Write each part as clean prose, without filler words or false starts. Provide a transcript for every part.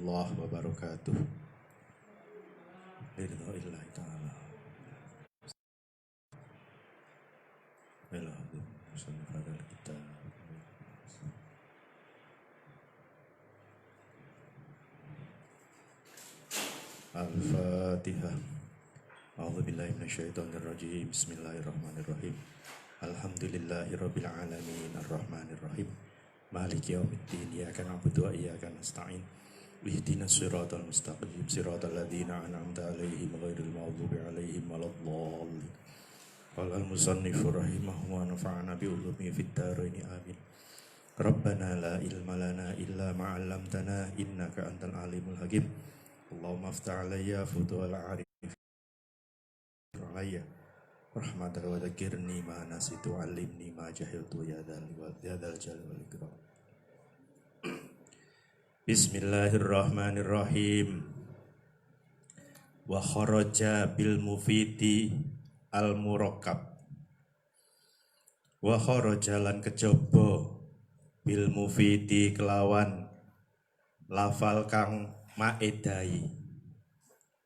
warahmatullahi wabarakatuh. Ridhoillahi ta'ala. Al-Fatihah. A'udzubillahi minasyaitonirrajim. Bismillahirrahmanirrahim. Alhamdulillahirabbil alamin arrahmanirrahim. Maliki yaumiddin. Iyyaka na'budu wa iyyaka nasta'in. Ihdinas siratal mustaqim. Siratal ladzina an'amta 'alaihim ghairil maghdubi 'alaihim waladdallin. Qala al-musannifu rahimahullah wa nafa'ana bi ulumi fid dharain amin. Rabbana la ilma lana illa ma 'allamtana innaka antal alimul hakim. Allahumma aftah 'alayya futuhal 'arif alayya rahmatan wa dzakirni ma nasitu 'allimni ma jahiltu ya dzal jalali wal ikram. Bismillahirrahmanirrahim. Wa kharaja bil mufidi al murakkab. Wa kharaja lan kejaba bil mufidi kelawan lafal kang maedai.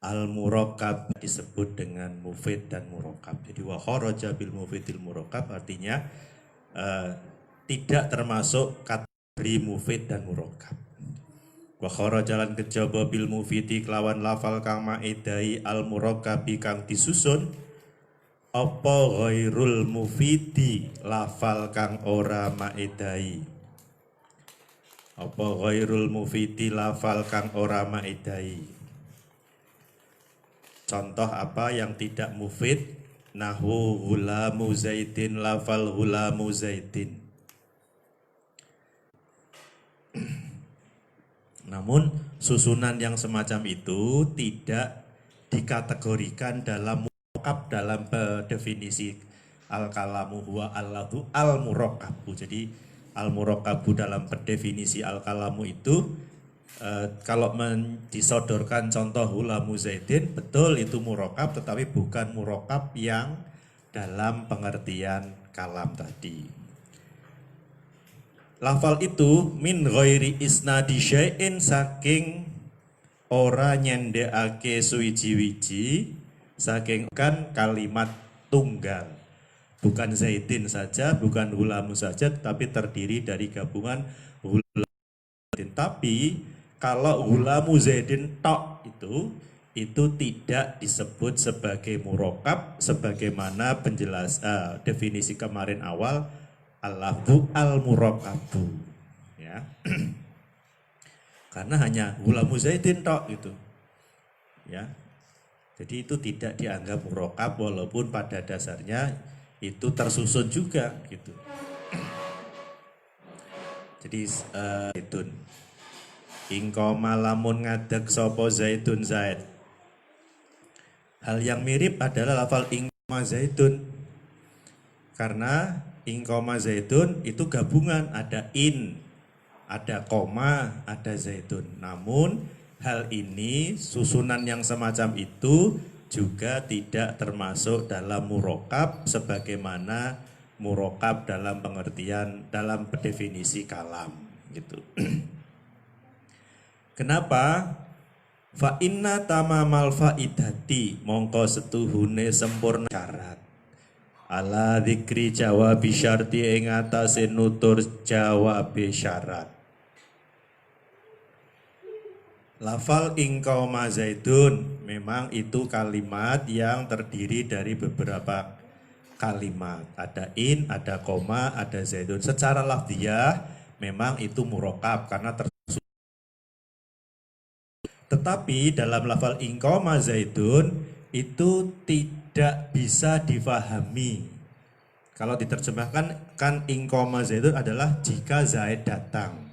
Al murakkab disebut dengan mufid dan murakkab. Jadi wa kharaja bil mufidil murakkab artinya tidak termasuk kategori mufid dan murakkab. Wa kharaja lan kejaba bil mufidi kelawan lafal kang maedai al murakkabi kang disusun apa ghairul mufidi lafal kang ora maedai. Apa ghairul mufidi lafal kang ora maedai. Contoh apa yang tidak mufid? Nahwu hulamu zaidin lafal hulamu zaidin. Namun susunan yang semacam itu tidak dikategorikan dalam murakkab dalam definisi al-kalamu huwa al-lafzu al-murakkabu. Jadi al-murakkabu dalam definisi al-kalamu itu kalau disodorkan contoh hulamu zaidin, betul itu murakkab tetapi bukan murakkab yang dalam pengertian kalam tadi. Lafal itu min ghairi isnadi syai'in saking ora nyendekake suwiji-wiji saking kan kalimat tunggal. Bukan zaidin saja, bukan hulamu saja, tapi terdiri dari gabungan hulamu zaidin. Tapi kalau hulamu zaidin tok itu tidak disebut sebagai murakkab sebagaimana definisi kemarin awal al-lafzu al-murakkabu, ya. Karena hanya hulamu zaidin tok gitu, ya. Jadi itu tidak dianggap murakkab walaupun pada dasarnya itu tersusun juga gitu. Jadi zaidun ingkoma lamun ngadeg sapa zaidun zaid. Hal yang mirip adalah lafal ingkoma zaidun. Karena ingkoma zaidun itu gabungan, ada in, ada koma, ada zaidun. Namun hal ini susunan yang semacam itu juga tidak termasuk dalam murakkab sebagaimana murakkab dalam pengertian dalam definisi kalam gitu. Kenapa? Fa inna tamamal faidati mongko setuhune sempurna syarat. Ala dzikri jawabi syarti ing atase nutur jawab syarat. Lafal ingkoma zaidun memang itu kalimat yang terdiri dari beberapa kalimat. Ada in, ada koma, ada zaidun. Secara lafziyah memang itu murakkab karena tersusun. Tetapi dalam lafal ingkoma zaidun itu tidak bisa difahami. Kalau diterjemahkan kan ingkoma zaidun adalah jika Zaid datang.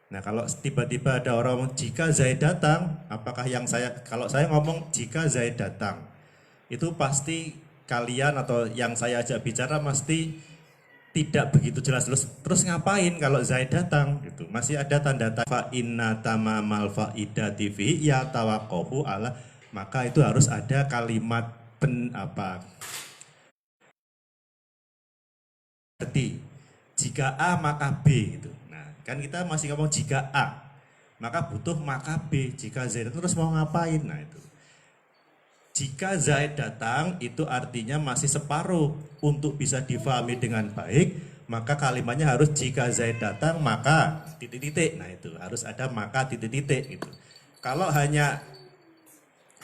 Nah kalau tiba-tiba ada orang ngomong jika Zaid datang, apakah kalau saya ngomong jika Zaid datang, itu pasti kalian atau yang saya ajak bicara mesti tidak begitu jelas. Terus ngapain kalau Zaid datang? Gitu. Masih ada tanda fa inna tamamal faidati fi ya tawaqqafu ala, maka itu harus ada kalimat berarti jika A maka B gitu. Nah, kan kita masih ngomong jika A. maka butuh maka B. Jika Zaid terus mau ngapain? Nah itu. Jika Zaid datang itu artinya masih separuh. Untuk bisa difahami dengan baik, maka kalimatnya harus jika Zaid datang maka titik-titik. Nah itu harus ada maka titik-titik gitu. Kalau hanya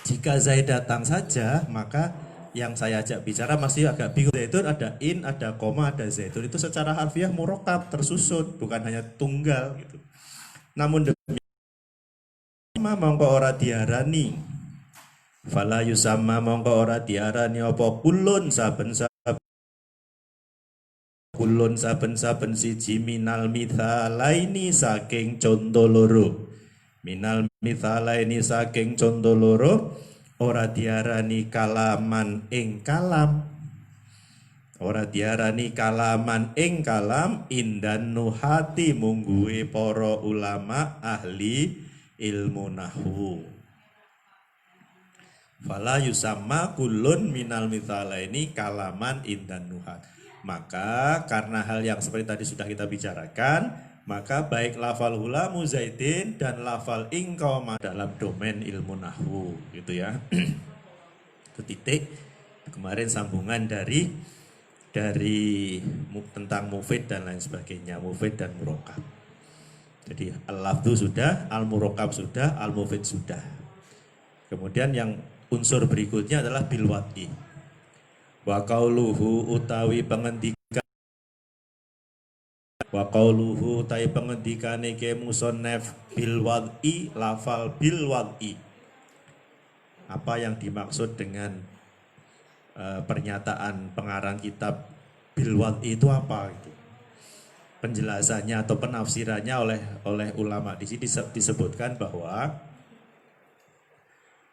jika Zaid datang saja, maka yang saya ajak bicara masih agak bingung. Zaitun ada in, ada koma, ada zaitun. Itu secara harfiah murokab, tersusun, bukan hanya tunggal gitu. Namun demikian mongko ora diarani. Fala yusamma mongko ora diarani apa kulun saben siji minal mithalaini saking conto loro. Minal mithalaini saking conto loro ora diarani kalaman ing kalam. Ora diarani kalaman ing kalam indan nuhati mungguwe para ulama ahli ilmu nahwu. Fala yusamma kulun minal mithalaini kalaman indan nuhat. Maka karena hal yang seperti tadi sudah kita bicarakan, maka baik lafal hulamu zaidin dan lafal ingkoma dalam domain ilmu nahwu gitu ya. Itu titik kemarin sambungan dari tentang mufid dan lain sebagainya, mufid dan murokab. Jadi al-lafdhu sudah, al-murokab sudah, al-mufid sudah. Kemudian yang unsur berikutnya adalah bil wad'i. Wa qauluhu utawi pengendikan, wa qauluhu utawi pengendikane ke musannaf bil wad'i, lafal bil wad'i. Apa yang dimaksud dengan pernyataan pengarang kitab bil wad'i itu apa gitu. Penjelasannya atau penafsirannya oleh ulama di sini disebutkan bahwa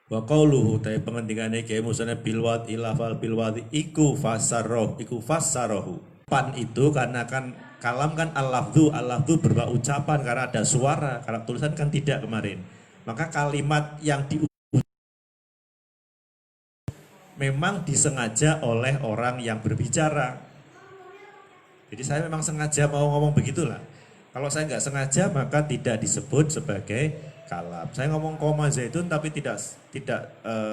wa qauluhu ta pengendikane Kiai Musannaf bil wad'i lafal bil wad'i iku fassarahu. Pan itu karena kan kalam kan al-lafdhu berupa ucapan karena ada suara, karena tulisan kan tidak kemarin. Maka kalimat yang memang disengaja oleh orang yang berbicara. Jadi saya memang sengaja mau ngomong begitulah. Kalau saya nggak sengaja maka tidak disebut sebagai kalam. Saya ngomong koma zaitun tapi tidak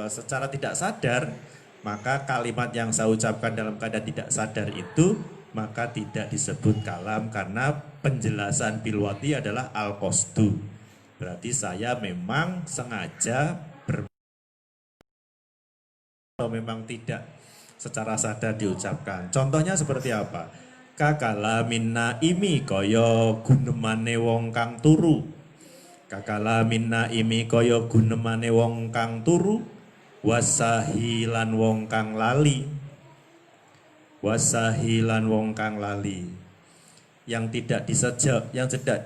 secara tidak sadar, maka kalimat yang saya ucapkan dalam keadaan tidak sadar itu maka tidak disebut kalam karena penjelasan bil wad'i adalah al-qasdu. Berarti saya memang sengaja memang tidak secara sadar diucapkan. Contohnya seperti apa? Kakala minna imi kaya gunemane wong kang turu. Kakala minna imi kaya gunemane wong kang turu. Wasahilan wong kang lali. Wasahilan wong kang lali. Yang tidak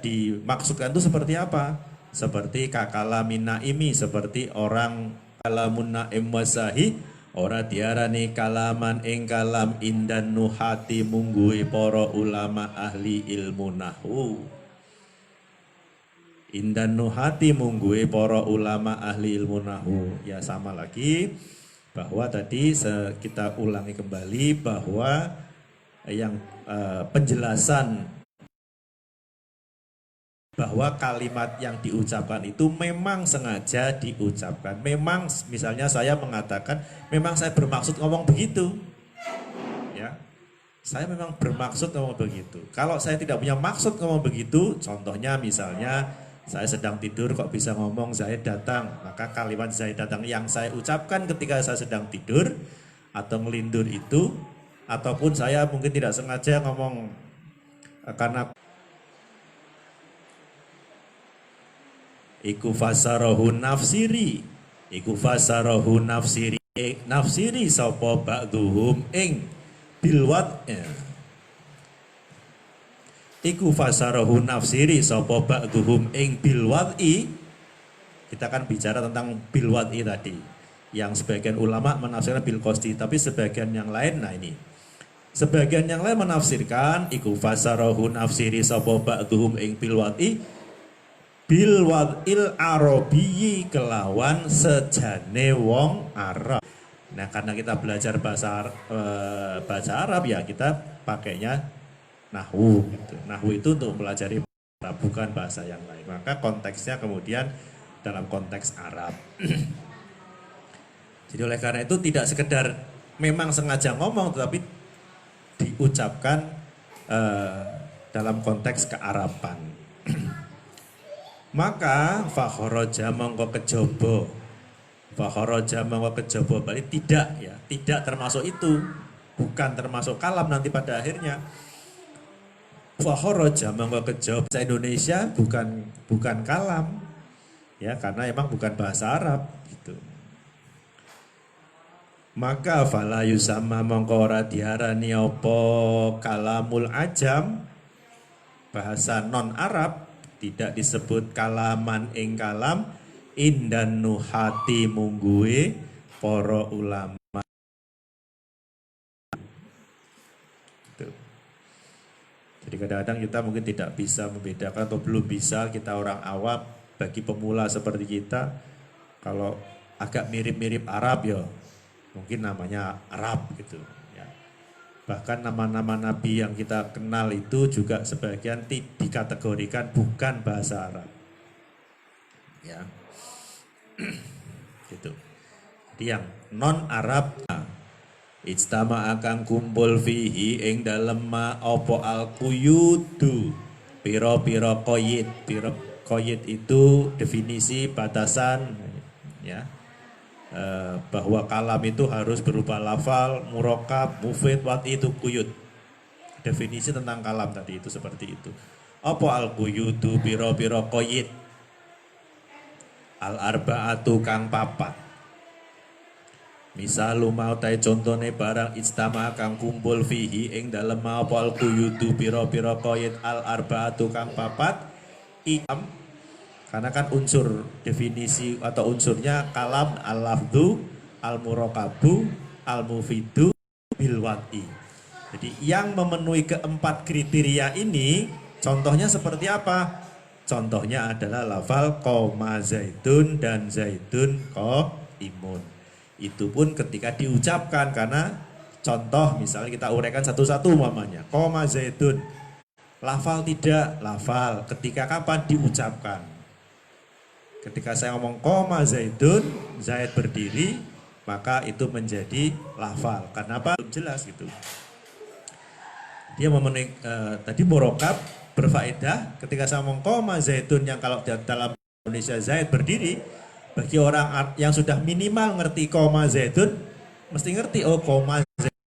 dimaksudkan itu seperti apa? Seperti kakala minna imi, seperti orang kalamun naim wasahi. Ora diarani kalaman ing kalam indan nuhati mungguhi para ulama ahli ilmu nahwu. Indan nuhati mungguhi para ulama ahli ilmu nahwu. Ya sama lagi bahwa tadi kita ulangi kembali bahwa yang penjelasan bahwa kalimat yang diucapkan itu memang sengaja diucapkan. Memang misalnya saya mengatakan memang saya bermaksud ngomong begitu. Ya. Saya memang bermaksud ngomong begitu. Kalau saya tidak punya maksud ngomong begitu, contohnya misalnya saya sedang tidur kok bisa ngomong Zaid datang, maka kalimat Zaid datang yang saya ucapkan ketika saya sedang tidur atau ngelindur itu, ataupun saya mungkin tidak sengaja ngomong karena iku fasarahu nafsiri nafsiri sapa ba'duhum ing bilwat iku fasarahu nafsiri sapa ba'duhum ing bilwati. Kita kan bicara tentang bilwati tadi yang sebagian ulama menafsirkan bil qasdi, tapi sebagian yang lain sebagian yang lain menafsirkan iku fasarahu nafsiri sapa ba'duhum ing bilwati bil wad'il arabiyyi kelawan sejane wong Arab. Nah, karena kita belajar bahasa Arab ya kita pakainya nahwu gitu. Nahwu itu untuk mempelajari bukan bahasa yang lain. Maka konteksnya kemudian dalam konteks Arab. Jadi oleh karena itu tidak sekedar memang sengaja ngomong, tetapi diucapkan dalam konteks kearaban. Maka fakhoroja mongko kejaba. Fakhoroja mongko kejaba balik tidak ya, tidak termasuk itu. Bukan termasuk kalam nanti pada akhirnya. Fakhoroja mongko kejaba. Bahasa Indonesia bukan kalam. Ya, karena emang bukan bahasa Arab gitu. Maka fala yusamma mongko ora diarani apa kalamul ajam, bahasa non Arab, tidak disebut kalaman ing kalam indan nuhati mungguwe para ulama. Jadi kadang-kadang kita mungkin tidak bisa membedakan atau belum bisa, kita orang awam, bagi pemula seperti kita, kalau agak mirip-mirip Arab ya mungkin namanya Arab gitu ya. Bahkan nama-nama nabi yang kita kenal itu juga sebagian dikategorikan bukan bahasa Arab ya. Gitu. Jadi yang non Arab ijtama akan kumpul fihi ing dalem ma apa al quyudu piro-piro qayyid. Piro qayyid itu definisi batasan ya. Bahwa kalam itu harus berupa lafal, murokab, mufid, wati itu kuyud. Definisi tentang kalam tadi itu seperti itu. Apa al kuyudu piro-piro qayyid? Al arba'atu kang papat. Misalu mau tai contone barang ijtama kang kumpul fihi ing dalem apa al kuyudu piro-piro qayyid al arba'atu kang papat ikam. Karena kan unsur definisi atau unsurnya kalam al-lafdu, al-murakabu, al-mufidu, bil-wati. Jadi yang memenuhi keempat kriteria ini, contohnya seperti apa? Contohnya adalah lafal koma zaidun dan zaidun imun. Itu pun ketika diucapkan, karena contoh misalnya kita uraikan satu-satu umpamanya. Koma zaidun, lafal tidak, lafal. Ketika kapan diucapkan? Ketika saya ngomong koma zaidun, Zaid berdiri, maka itu menjadi lafal. Kenapa? Belum jelas gitu. Dia memenuhi tadi murokab berfaedah. Ketika saya ngomong koma zaidun yang kalau dalam Indonesia Zaid berdiri, bagi orang yang sudah minimal ngerti koma zaidun, mesti ngerti oh koma zaidun.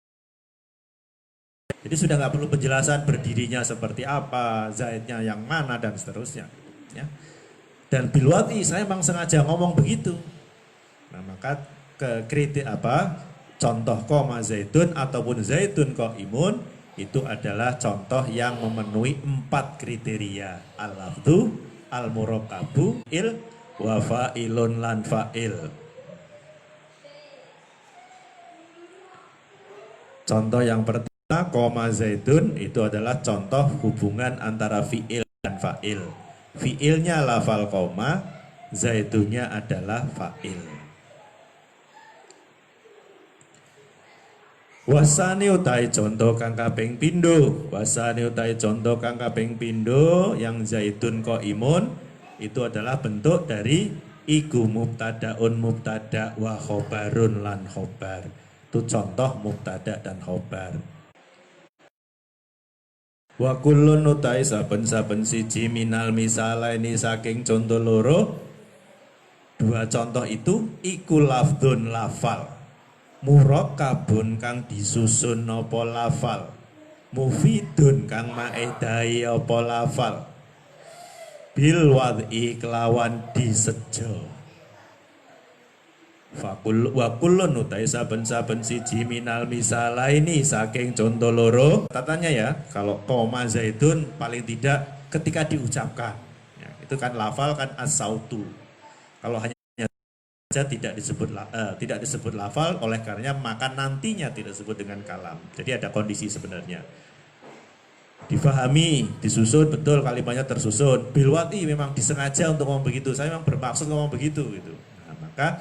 Jadi sudah nggak perlu penjelasan berdirinya seperti apa, Zaidnya yang mana dan seterusnya. Ya. Dan bilwati saya memang sengaja ngomong begitu. Nah maka contoh koma zaitun ataupun zaitun imun itu adalah contoh yang memenuhi 4 kriteria. Al-lafdu, al-murakabu, wa fa'ilun lan fa'il. Contoh yang pertama koma zaitun itu adalah contoh hubungan antara fi'il dan fa'il. Fi'ilnya lafal koma, zaitunya adalah fa'il. Wasani utai contoh kang kaping pindho. Wasani utai contoh kang kaping pindho yang zaitun imun itu adalah bentuk dari iku mubtadaun mubtada wa khobarun lan khobar. Itu contoh mubtada dan khobar. Wa kullun utai saben-saben siji minal misalaini saking contoh loro. Dua contoh itu iku lafdun lafal, murakabun kang disusun apa lafal, mufidun kang maedai apa lafal, bil wad'i kelawan disejo. Wa kullun utai saben-saben siji minal misalaini saking contoh loro. Tatanya ya, kalau koma zaitun paling tidak ketika diucapkan ya, itu kan lafal kan as-sautu. Kalau hanya saja tidak disebut lafal, oleh karenanya maka nantinya tidak disebut dengan kalam. Jadi ada kondisi sebenarnya. Difahami, disusun betul kalimatnya tersusun. Bilwati memang disengaja untuk ngomong begitu. Saya memang bermaksud ngomong begitu gitu. Nah, maka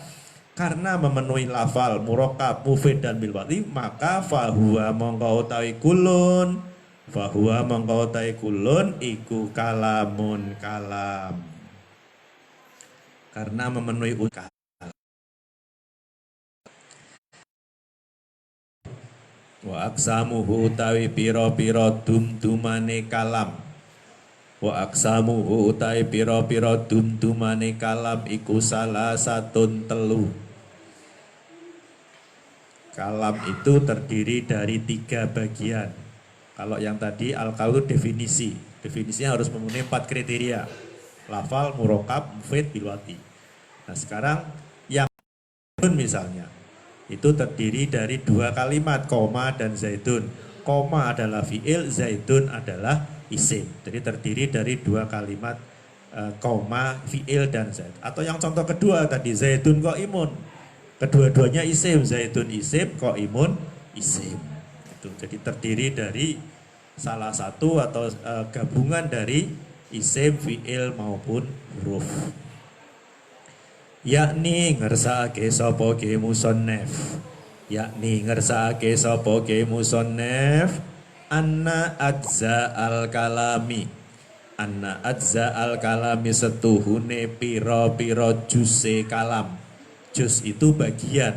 karena memenuhi lafal, murokab, mufid dan bilwati, maka fahuwa mongko utawi kulun Fahuwa mengkotai kulun iku kalamun kalam. Karena memenuhi unsur. Wa aksamuhu utawi piro-piro dum-dumane kalam. Wa aksamuhu utawi piro-piro dum-dumane kalam iku salah satun telu. Kalam itu terdiri dari 3 bagian. Kalau yang tadi al-qaul definisi. Definisinya harus memenuhi 4 kriteria. Lafal, murokab, mufid, bilwati. Nah sekarang yang misalnya itu terdiri dari 2 kalimat, koma dan zaitun. Koma adalah fi'il, zaitun adalah isim. Jadi terdiri dari 2 kalimat, koma, fi'il dan zaitun. Atau yang contoh kedua tadi, zaitun kok imun. Kedua-duanya isim, zaitun isim, kok imun isim. Itu jadi terdiri dari salah satu atau gabungan dari isim, fi'il maupun huruf. Yakni ngersake sapa ke musannaf. Yakni ngersake sapa ke musannaf anna ajza al kalami. Anna ajza al kalami setuhune piro-piro juse kalam. Juz itu bagian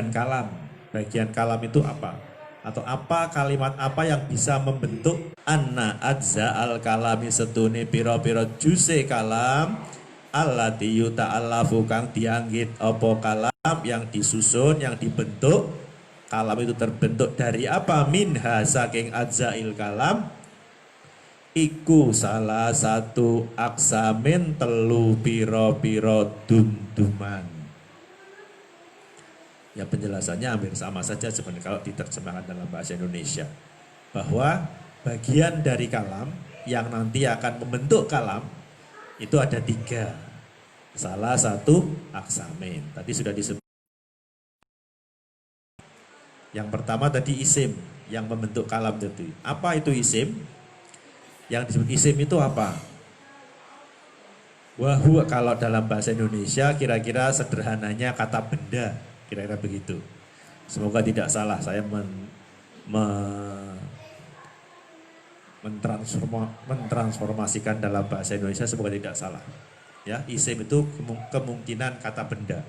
kalam. Bagian kalam itu apa? Atau apa kalimat apa yang bisa membentuk anna ajza al kalami setune piro-piro juse kalam allati yuta'allafu kang dianggit apa kalam yang disusun, yang dibentuk. Kalam itu terbentuk dari apa? Minha saking ajzail kalam iku salah satu aksamin telu piro-piro dum-duman. Ya penjelasannya hampir sama saja sebenarnya kalau diterjemahkan dalam bahasa Indonesia. Bahwa bagian dari kalam yang nanti akan membentuk kalam itu ada 3. Salah satu aksamin. Tadi sudah disebut. Yang pertama tadi isim yang membentuk kalam tadi. Apa itu isim? Yang disebut isim itu apa? Wahyu kalau dalam bahasa Indonesia kira-kira sederhananya kata benda. Kira-kira begitu. Semoga tidak salah saya mentransformasikan dalam bahasa Indonesia, semoga tidak salah. Ya, isim itu kemungkinan kata benda.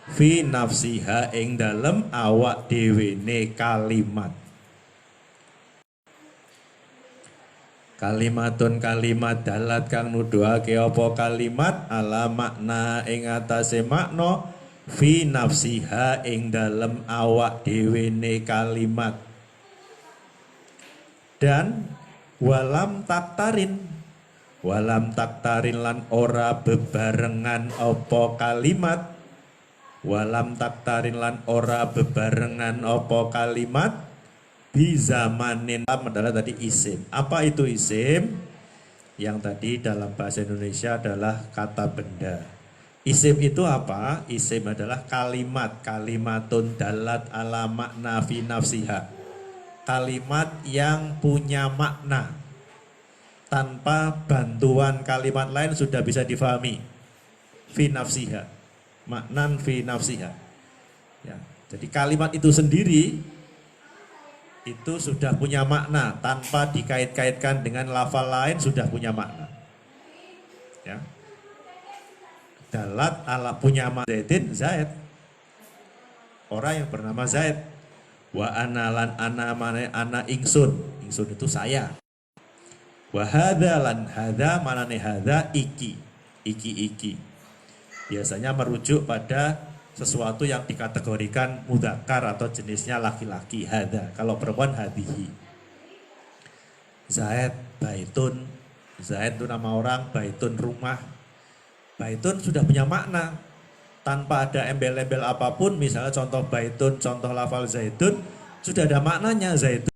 Fi nafsiha ing dalem awak dhewene kalimat. Kalimatun kalimat dalat kang nuduhake apa kalimat ala makna ing atase makna fi nafsiha ing dalem awak dhewene kalimat. Dan walam taktarin lan ora bebarengan apa kalimat. Walam taktarin lan ora bebarengan apa kalimat bizamanin adalah tadi isim. Apa itu isim? Yang tadi dalam bahasa Indonesia adalah kata benda. Isim itu apa? Isim adalah kalimat, kalimatun dalat ala makna fi nafsiha. Kalimat yang punya makna. Tanpa bantuan kalimat lain sudah bisa difahami. Fi nafsiha. Maknan fi nafsiha. Ya, jadi kalimat itu sendiri itu sudah punya makna tanpa dikait-kaitkan dengan lafal lain, sudah punya makna. Ya. Dalat ala punya makna Zaidin, Zaid. Orang yang bernama Zaid. Wa analan ana mane ana ingsun. Ingsun itu saya. Wa hadza lan hadza manane hadza iki. Iki. Biasanya merujuk pada sesuatu yang dikategorikan mudzakkar atau jenisnya laki-laki, hadza. Kalau perempuan hadihi. Zaid, baitun. Zaid itu nama orang, baitun rumah. Baitun sudah punya makna. Tanpa ada embel-embel apapun, misalnya contoh baitun, contoh lafal zaitun, sudah ada maknanya zaitun.